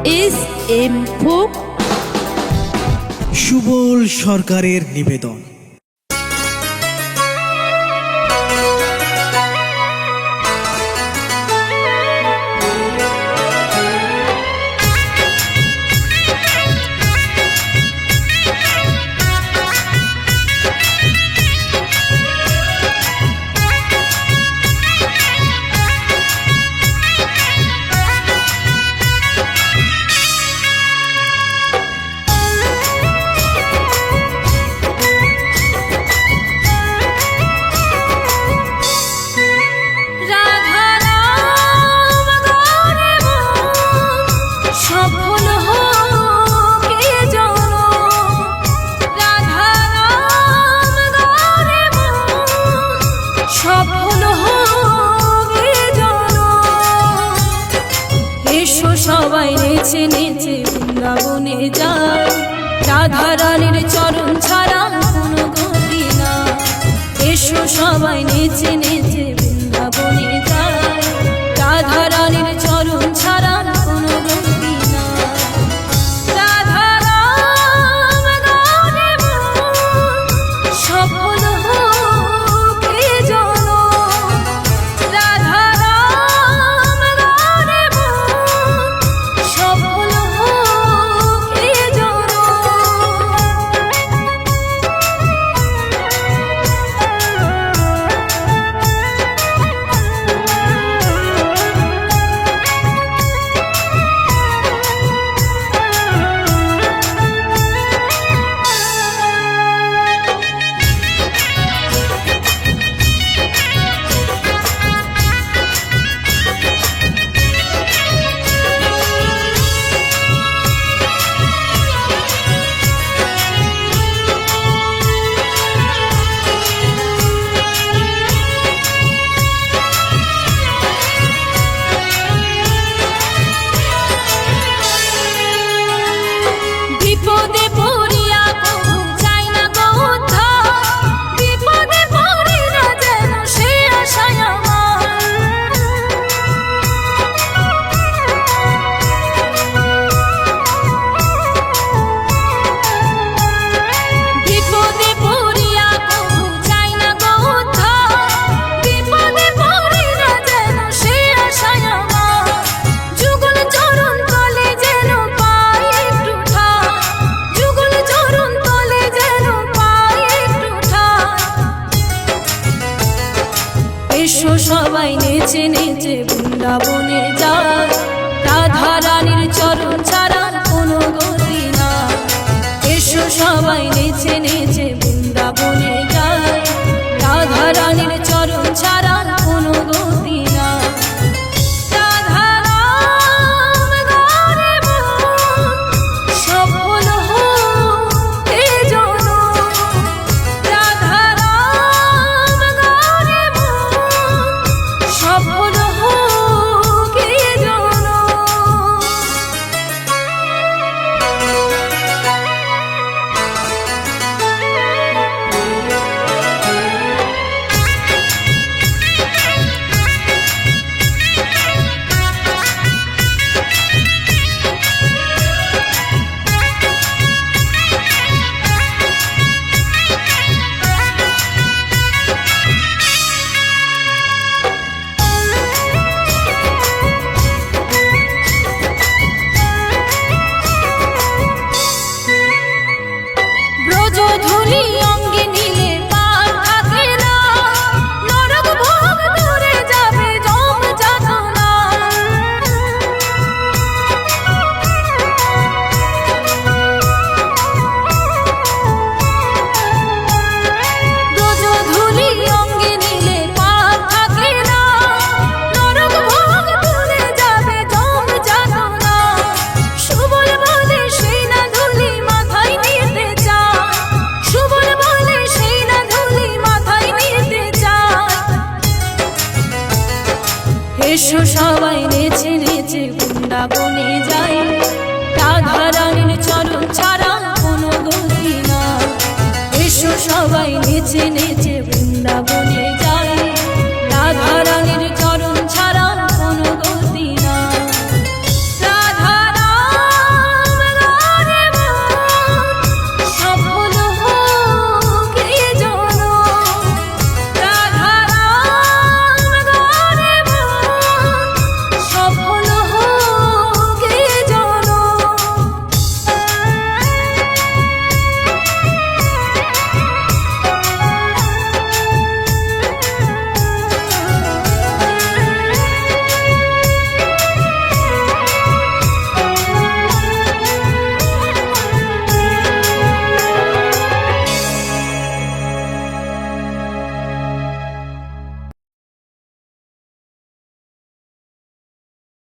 S M folk Subal সরকারের নিবেদন। সবাই নেচে নেচে বৃন্দাবনে যায়, রাধা রানীর চরণ ছাড়া কোনো গতি না। এসো সবাই নেচে নেচে বৃন্দাবনে যায়, রাধা রানীর চরণ ছাড়া কোনো গতি না। রাধা রাম গানে মন সফল হোক এ জনম, রাধা রাম গানে মন সফল হোক এ জনম। বিপদে পড়িয়া কবু চাই না গো উদ্ধার, বিপদে পড়ি না যেন সে আশায় আমার। বিপদে পড়িয়া কবু চাই না গো উদ্ধার, বিপদে পড়ি না যেন সে আশায় আমার। যুগল চরণ তলে যেন পাই একটু ঠাঁই, যুগল চরণ তলে যেন পাই একটু ঠাঁই। এসো সবাই নেচে নেচে বৃন্দাবনে যায়, রাধা রানীর চরণ ছাড়া কোনো গতি না। এসো সবাই নেচে নেচে বৃন্দাবনে যায়, রাধা রানীর চরণ ছাড়া কোনো গতি না। রাধা রাম গানে মন সফল হোক এ জনম, রাধা রাম গানে মন সফল হোক এ জনম। ব্রজধূলি অঙ্গে নিলে পার থাকে না, নরক ভোগ দূরে যাবে যম যাতনা। ব্রজধূলি অঙ্গে নিলে পার থাকে না, নরক ভোগ দূরে যাবে যম যাতনা। সুবল বলে সেই না ধুলি মাথায় নিতে চায়, সুবল বলে সেই না ধুলি মাথায় নিতে চায়। এসো সবাই নেচে নেচে বৃন্দাবনে যাই, রাধা রানীর চরণ ছাড়া কোনো গতি না। এসো সবাই নেচে নেচে